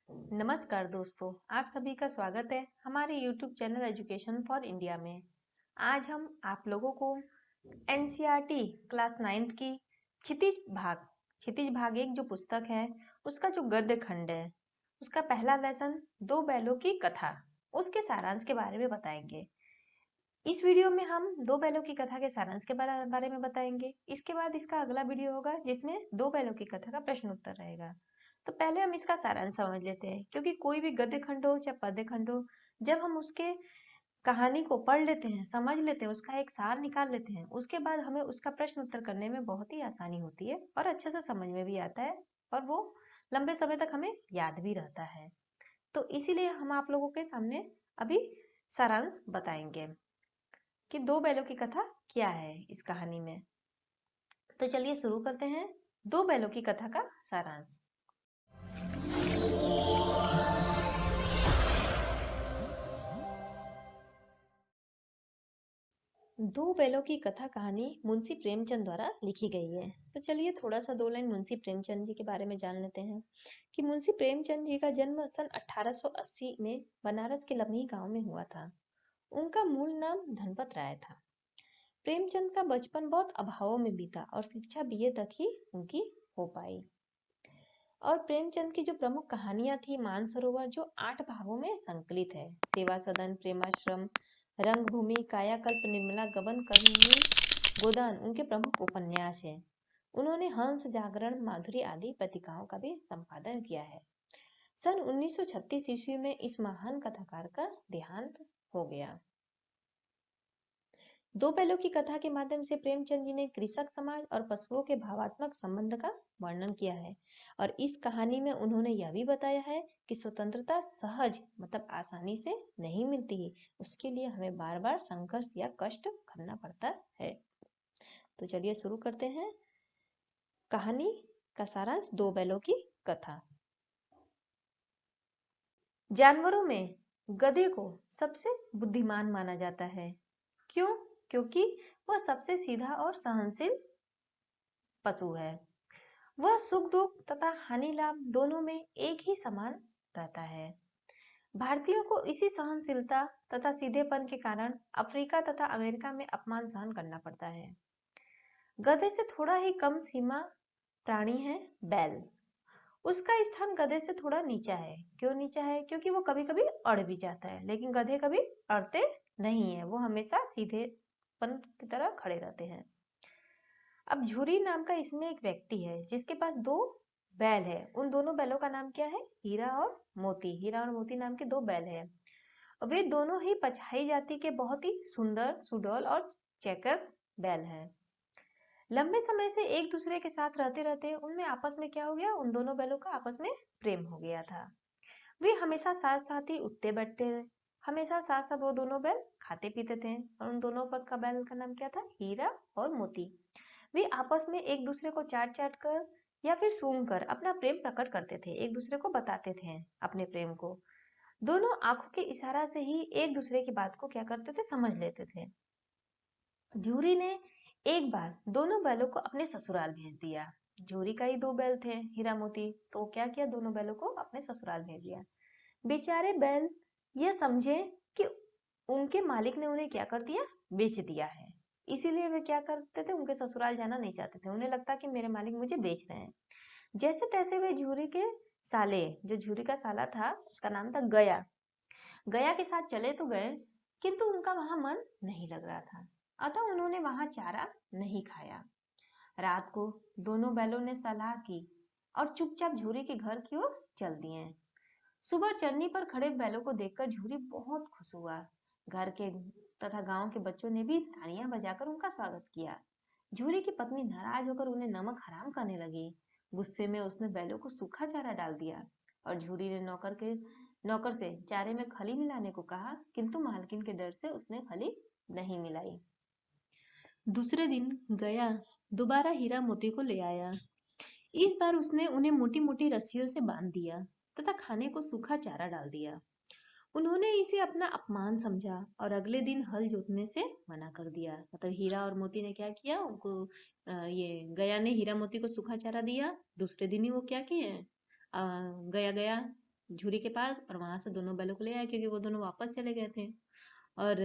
नमस्कार दोस्तों, आप सभी का स्वागत है हमारे YouTube channel education for India में। आज हम आप लोगों को एनसीईआरटी क्लास 9th की क्षितिज भाग 1 जो पुस्तक है, उसका जो गद्य खंड है, उसका पहला लेसन दो बैलों की कथा, उसके सारांश के बारे में बताएंगे। इस वीडियो में हम दो बैलों की कथा के सारांश के बारे में बताएंगे। इसके बाद इसका अगला वीडियो होगा जिसमें दो बैलों की कथा का प्रश्न उत्तर रहेगा। तो पहले हम इसका सारांश समझ लेते हैं, क्योंकि कोई भी गद्य खंड हो चाहे पद्य खंड हो, जब हम उसके कहानी को पढ़ लेते हैं, समझ लेते हैं, उसका एक सार निकाल लेते हैं, उसके बाद हमें उसका प्रश्न उत्तर करने में बहुत ही आसानी होती है और अच्छे से समझ में भी आता है और वो लंबे समय तक हमें याद भी रहता है। तो इसीलिए हम आप लोगों के सामने अभी सारांश बताएंगे कि दो बैलों की कथा क्या है इस कहानी में। तो चलिए शुरू करते हैं दो बैलों की कथा का सारांश। दो बैलों की कथा कहानी मुंशी प्रेमचंद द्वारा लिखी गई है। तो चलिए थोड़ा सा दो लाइन मुंशी प्रेमचंद जी के बारे में जान लेते हैं कि मुंशी प्रेमचंद जी का जन्म सन 1880 में बनारस के लम्ही गांव में हुआ था। उनका मूल नाम धनपत राय था। प्रेमचंद का बचपन बहुत अभावों में बीता और शिक्षा बीए तक ही उनकी हो पाई। और प्रेमचंद की जो प्रमुख कहानियां थी, मानसरोवर जो 8 भागों में संकलित है, सेवा सदन, प्रेमाश्रम, रंगभूमि, कायाकल्प, निर्मला, गबन करनी, गोदान उनके प्रमुख उपन्यास हैं। उन्होंने हंस, जागरण, माधुरी आदि पत्रिकाओं का भी संपादन किया है। सन 1936 ईस्वी में इस महान कथाकार का देहांत हो गया। दो बैलों की कथा के माध्यम से प्रेमचंद जी ने कृषक समाज और पशुओं के भावात्मक संबंध का वर्णन किया है और इस कहानी में उन्होंने यह भी बताया है कि स्वतंत्रता सहज मतलब आसानी से नहीं मिलती, उसके लिए हमें बार बार संघर्ष या कष्ट करना पड़ता है। तो चलिए शुरू करते हैं कहानी का सारांश, दो बैलों की कथा। जानवरों में गधे को सबसे बुद्धिमान माना जाता है। क्यों? क्योंकि वह सबसे सीधा और सहनशील पशु है। वह सुख दुख तथा हानि लाभ दोनों में एक ही समान रहता है। भारतीयों को इसी सहनशीलता तथा सीधेपन के कारण अफ्रीका तथा अमेरिका में अपमान सहन करना पड़ता है। गधे से थोड़ा ही कम सीमा प्राणी है बैल। उसका स्थान गधे से थोड़ा नीचा है। क्यों नीचा है? क्योंकि वो कभी कभी अड़ भी जाता है, लेकिन गधे कभी अड़ते नहीं है, वो हमेशा सीधेपन की तरह खड़े रहते हैं। अब झूरी नाम का इसमें एक व्यक्ति है जिसके पास दो बैल है। उन दोनों बैलों का नाम क्या है? हीरा और मोती। हीरा और मोती नाम के दो बैल हैं। वे दोनों ही पछाई जाति के बहुत ही सुंदर, सुडौल और चेकर्स बैल हैं। लंबे समय से एक दूसरे के साथ रहते रहते उनमें आपस में क्या हो गया? उन दोनों बैलों का आपस में प्रेम हो गया था। वे हमेशा साथ साथ ही उठते बैठते थे। हमेशा साथ साथ वो दोनों बैल खाते पीते थे। और उन दोनों पग का बैल का नाम क्या था? हीरा और मोती। वे आपस में एक दूसरे को चाट चाट कर या फिर सूंघ कर अपना प्रेम प्रकट करते थे, एक दूसरे को बताते थे अपने प्रेम को। दोनों आंखों के इशारा से ही एक दूसरे की बात को क्या करते थे? समझ लेते थे। झूरी ने एक बार दोनों बैलों को अपने ससुराल भेज दिया। झूरी का ही दो बैल थे, हीरा मोती, तो क्या किया? दोनों बैलों को अपने ससुराल भेज दिया। बेचारे बैल यह समझे कि उनके मालिक ने उन्हें क्या कर दिया? बेच दिया है। इसीलिए वे क्या करते थे? उनके ससुराल जाना नहीं चाहते थे। उन्हें लगता कि मेरे मालिक मुझे बेच रहे हैं। जैसे तैसे वे झूरी के साले, जो झूरी का साला था उसका नाम था गया, गया के साथ चले तो गए, किंतु उनका वहां मन नहीं लग रहा था, अतः उन्होंने वहां चारा नहीं खाया। रात को दोनों बैलों ने सलाह की और चुपचाप झूरी के घर की ओर चल दिए। सुबह चरनी पर खड़े बैलों को देखकर झूरी बहुत खुश हुआ। घर के तथा गांव के बच्चों ने भी तालियां बजाकर उनका स्वागत किया। झूरी की पत्नी नाराज होकर उन्हें नमक हराम करने लगी। गुस्से में उसने बैलों को सूखा चारा डाल दिया और झूरी ने नौकर से चारे में खली मिलाने को कहा, किंतु मालकिन के डर से उसने खली नहीं मिलाई। दूसरे दिन गया दोबारा हीरा मोती को ले आया। इस बार उसने उन्हें मोटी मोटी रस्सियों से बांध दिया तथा खाने को सूखा चारा डाल दिया। उन्होंने इसे अपना अपमान समझा और अगले दिन हल जोतने से मना कर दिया। मतलब हीरा और मोती ने क्या किया? उनको ये गया ने हीरा मोती को सूखा चारा दिया। दूसरे दिन ही वो क्या किए? गया गया झूरी के पास और वहां से दोनों बैलों को ले आए, क्योंकि वो दोनों वापस चले गए थे। और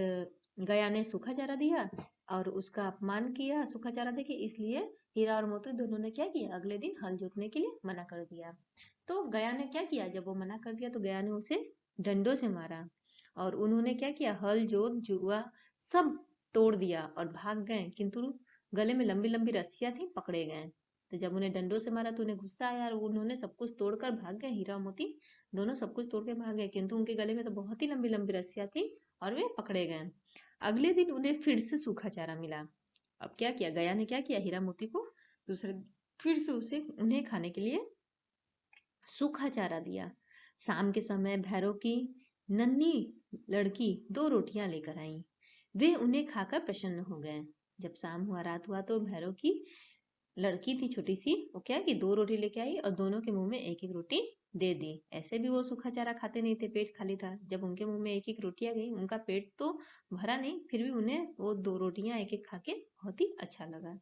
गया ने सूखा चारा दिया और उसका अपमान किया सूखा चारा देके, इसलिए हीरा और मोती दोनों ने क्या किया, अगले दिन हल जोतने के लिए मना कर दिया। तो गया ने क्या किया, जब वो मना कर दिया तो गया ने उसे डंडों से मारा और उन्होंने क्या किया, हल जोत जुआ सब तोड़ दिया और भाग गए, किंतु गले में लंबी लंबी रस्सियां थी, पकड़े गए। तो जब उन्हें डंडों से मारा तो उन्हें गुस्सा आया और उन्होंने सब कुछ तोड़कर भाग गए। हीरा और मोती दोनों सब कुछ तोड़ के भाग गए, किंतु उनके गले में तो बहुत ही लंबी लंबी रस्सियां थी और वे पकड़े गए। अगले दिन उन्हें फिर से सूखा चारा मिला। अब क्या किया, गया ने क्या किया, हीरा मोती को दूसरे फिर से उसे उन्हें खाने के लिए सूखा चारा दिया। शाम के समय भैरव की नन्ही लड़की 2 रोटियां लेकर आई। वे उन्हें खाकर प्रसन्न हो गए। जब शाम हुआ, रात हुआ, तो भैरव की लड़की थी छोटी सी, वो क्या कि 2 रोटी लेके आई और दोनों के मुंह में एक एक रोटी दे दी। ऐसे भी वो सूखा चारा खाते नहीं थे, पेट खाली था। जब उनके मुंह में एक एक रोटी आ गई, उनका पेट तो भरा नहीं, फिर भी उन्हें वो 2 रोटियां एक एक खा के बहुत ही अच्छा लगा।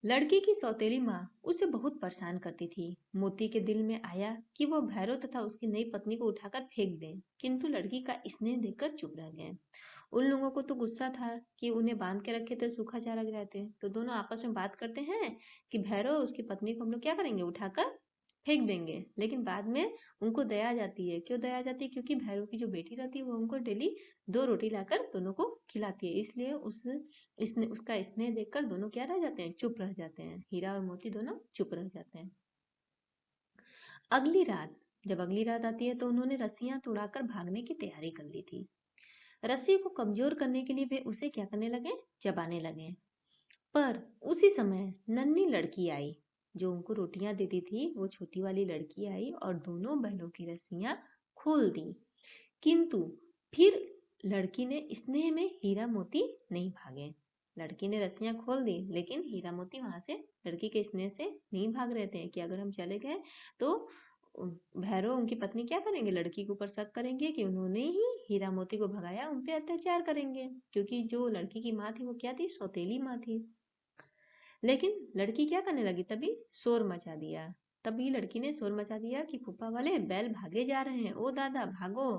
लड़की की सौतेली माँ उसे बहुत परेशान करती थी। मोती के दिल में आया कि वो भैरव तथा उसकी नई पत्नी को उठाकर फेंक दे, किंतु लड़की का स्नेह देखकर चुप रह गए। उन लोगों को तो गुस्सा था कि उन्हें बांध के रखे थे, सूखा चारा गिराते। तो दोनों आपस में बात करते हैं कि भैरव उसकी पत्नी को हम लोग क्या करेंगे, उठाकर फेंक देंगे। लेकिन बाद में उनको दया आ जाती है। क्यों दया आ जाती है, क्योंकि भैरव की जो बेटी रहती है वो उनको डेली 2 रोटी लाकर दोनों को खिलाती है, इसलिए उसका स्नेह देखकर दोनों क्या रह जाते हैं, चुप रह जाते हैं। हीरा और मोती दोनों चुप रह जाते हैं। जब अगली रात आती है तो उन्होंने रस्सियां तोड़ाकर भागने की तैयारी कर ली थी। रस्सी को कमजोर करने के लिए वे उसे क्या करने लगे, चबाने लगे। पर उसी समय नन्ही लड़की आई जो उनको रोटियां देती थी। वो छोटी वाली लड़की आई और दोनों बैलों की रस्सियां खोल दी, किंतु फिर लड़की ने स्नेह में हीरा मोती नहीं भागे। लड़की ने रस्सियां खोल दी, लेकिन हीरा मोती वहां से लड़की के स्नेह से नहीं भाग रहे थे कि अगर हम चले गए तो भैरव उनकी पत्नी क्या करेंगे, लड़की के ऊपर शक करेंगे कि उन्होंने ही हीरा मोती को भगाया, उन पे अत्याचार करेंगे, क्योंकि जो लड़की की माँ थी वो क्या थी, सौतेली माँ थी। लेकिन लड़की क्या करने लगी, तभी शोर मचा दिया। तभी लड़की ने शोर मचा दिया कि फूफा वाले बैल भागे जा रहे हैं, ओ दादा भागो।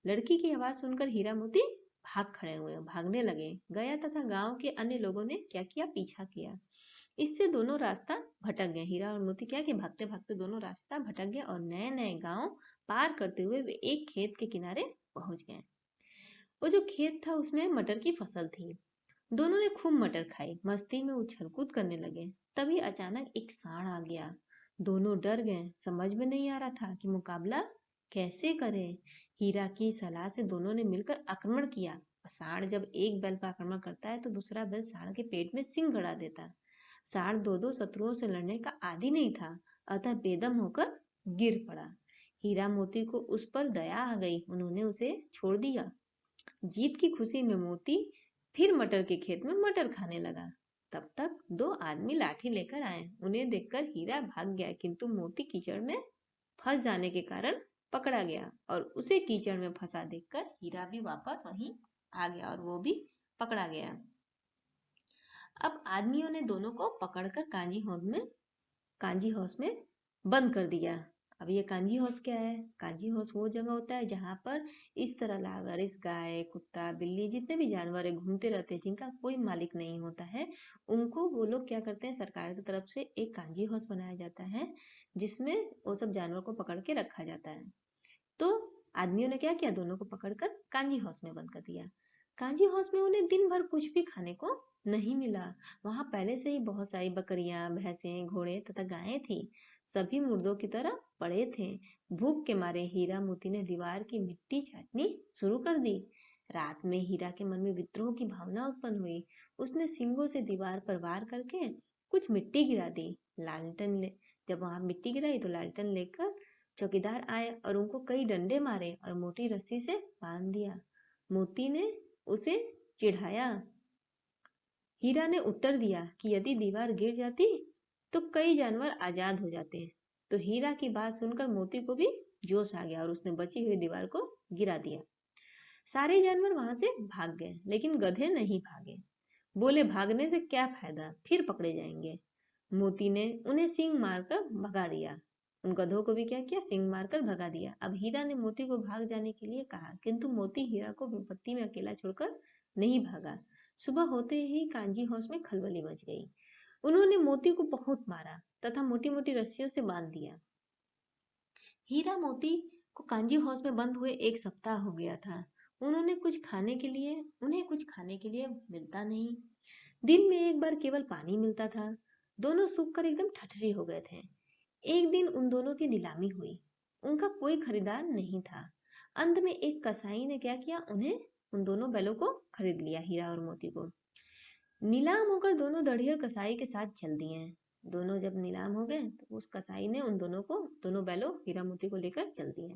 लड़की की आवाज सुनकर हीरा मोती भाग खड़े हुए, भागने लगे। गया तथा गांव के अन्य लोगों ने क्या किया, पीछा किया। इससे दोनों रास्ता भटक गए। हीरा और मोती क्या कि भागते भागते दोनों रास्ता भटक गए और नए नए गांव पार करते हुए वे एक खेत के किनारे पहुंच गए। वो जो खेत था उसमें मटर की फसल थी। दोनों ने खूब मटर खाई, मस्ती में उछल कूद करने लगे। तभी अचानक एक सांड आ गया। दोनों डर गए, समझ में नहीं आ रहा था कि मुकाबला कैसे करें। हीरा की सलाह से दोनों ने मिलकर आक्रमण किया। सांड जब एक बैल पर आक्रमण करता है तो दूसरा बैल सांड के पेट में सिंग गड़ा देता। सांड दो दो शत्रुओं से लड़ने का आदी नहीं था, अतः बेदम होकर गिर पड़ा। हीरा मोती को उस पर दया आ गई, उन्होंने उसे छोड़ दिया। जीत की खुशी में मोती फिर मटर के खेत में मटर खाने लगा। तब तक 2 आदमी लाठी लेकर आए। उन्हें देखकर हीरा भाग गया, किंतु मोती कीचड़ में फंस जाने के कारण पकड़ा गया और उसे कीचड़ में फंसा देखकर हीरा भी वापस वहीं आ गया और वो भी पकड़ा गया। अब आदमियों ने दोनों को पकड़कर कांजी हाउस में बंद कर दिया। अब ये कांजी हाउस क्या है, कांजी हाउस वो जगह होता है जहां पर इस तरह लावारिस गाय कुत्ता बिल्ली जितने भी जानवर है घूमते रहते हैं, जिनका कोई मालिक नहीं होता है। उनको वो लोग क्या करते हैं, सरकार की तरफ से एक कांजी हाउस बनाया जाता है जिसमें वो सब जानवर को पकड़ के रखा जाता है। तो आदमियों ने क्या किया, दोनों को पकड़कर कांजी हाउस में बंद कर दिया। कांजी हाउस में उन्हें दिन भर कुछ भी खाने को नहीं मिला। वहां पहले से ही बहुत सारी बकरियां भैंसें घोड़े तथा गायें थी। सभी मुर्दों की तरह पड़े थे। भूख के मारे हीरा मोती ने दीवार की मिट्टी चाटनी शुरू कर दी। रात में हीरा के मन में विद्रोह की भावना उत्पन्न हुई। उसने सींगों से दीवार पर वार करके कुछ मिट्टी गिरा दी। जब वहां मिट्टी गिराई तो लालटेन लेकर चौकीदार आए और उनको कई डंडे मारे और मोटी रस्सी से बांध दिया। मोती ने उसे चिढ़ाया। हीरा ने उत्तर दिया कि यदि दीवार गिर जाती तो कई जानवर आजाद हो जाते। तो हीरा की बात सुनकर मोती को भी जोश आ गया और उसने बची हुई दीवार को गिरा दिया। सारे जानवर वहां से भाग गए, लेकिन गधे नहीं भागे। बोले भागने से क्या फायदा, फिर पकड़े जाएंगे। मोती ने उन्हें सींग मारकर भगा दिया। उन गधों को भी क्या किया, सींग मारकर भगा दिया। अब हीरा ने मोती को भाग जाने के लिए कहा, किंतु मोती हीरा को विपत्ति में अकेला छोड़कर नहीं भागा। सुबह होते ही कांजी हाउस में खलबली मच गई। उन्होंने मोती को बहुत मारा तथा मोटी मोटी रस्सियों से बांध दिया। हीरा मोती को कांजी हाउस में बंद हुए 1 सप्ताह हो गया था। उन्हें कुछ खाने के लिए मिलता नहीं। दिन में एक बार केवल पानी मिलता था। दोनों सूख कर एकदम ठठरी हो गए थे। एक दिन उन दोनों की नीलामी हुई। उनका कोई खरीदार नहीं था। अंत में एक कसाई ने क्या किया, उन दोनों बैलों को खरीद लिया, हीरा और मोती को। नीलाम होकर दोनों दढ़ियर कसाई के साथ चल दिए। दोनों जब नीलाम हो गए तो उस कसाई ने उन दोनों बैलों हीरा मोती को लेकर चल दिए।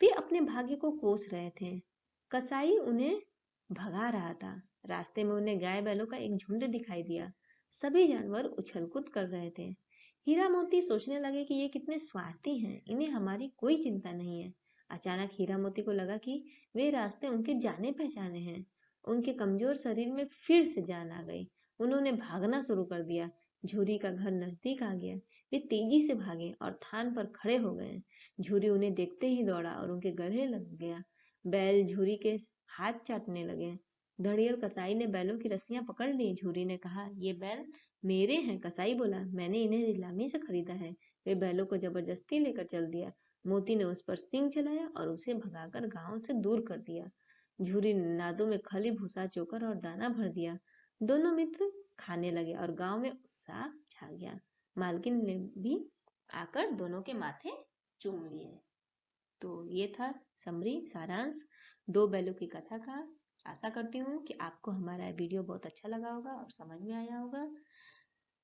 वे अपने भाग्य को कोस रहे थे। कसाई उन्हें भगा रहा था। रास्ते में उन्हें गाय बैलों का एक झुंड दिखाई दिया। सभी जानवर उछल-कूद कर रहे थे। हीरा मोती सोचने लगे कि ये कितने स्वार्थी हैं, इन्हें हमारी कोई चिंता नहीं है। अचानक हीरा मोती को लगा कि वे रास्ते उनके जाने पहचाने हैं। उनके कमजोर शरीर में फिर से जान आ गई। उन्होंने भागना शुरू कर दिया। झूरी का घर नजदीक आ गया। वे तेजी से भागे और थान पर खड़े हो गए। झूरी उन्हें देखते ही दौड़ा और उनके गले लग गया। बैल झूरी के हाथ चाटने लगे। धड़ियल कसाई ने बैलों की रस्सियां पकड़ ली। झूरी ने कहा, ये बैल मेरे हैं। कसाई बोला, मैंने इन्हें नीलामी से खरीदा है। वे बैलों को जबरदस्ती लेकर चल दिया। मोती ने उस पर सींग चलाया और उसे भगाकर गांव से दूर कर दिया। झूरी ने नादों में खली, भूसा, चोकर और दाना भर दिया। दोनों मित्र खाने लगे और गांव में उत्साह छा गया। मालकिन ने भी आकर दोनों के माथे चूम लिए। तो ये था समरी सारांश 2 बैलों की कथा का। आशा करती हूँ कि आपको हमारा वीडियो बहुत अच्छा लगा होगा और समझ में आया होगा।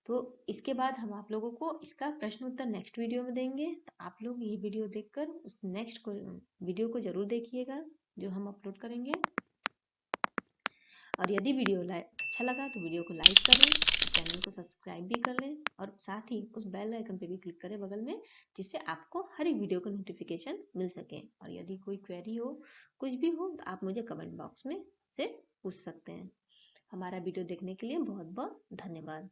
तो इसके बाद हम आप लोगों को इसका प्रश्न उत्तर नेक्स्ट वीडियो में देंगे। तो आप लोग ये वीडियो देखकर उस नेक्स्ट वीडियो को जरूर देखिएगा जो हम अपलोड करेंगे। और यदि वीडियो अच्छा लगा तो वीडियो को लाइक कर लें, चैनल को सब्सक्राइब भी कर लें और साथ ही उस बेल आइकन पे भी क्लिक करें बगल में, जिससे आपको हर एक वीडियो का नोटिफिकेशन मिल सके। और यदि कोई क्वेरी हो, कुछ भी हो, तो आप मुझे कमेंट बॉक्स में से पूछ सकते हैं। हमारा वीडियो देखने के लिए बहुत बहुत धन्यवाद।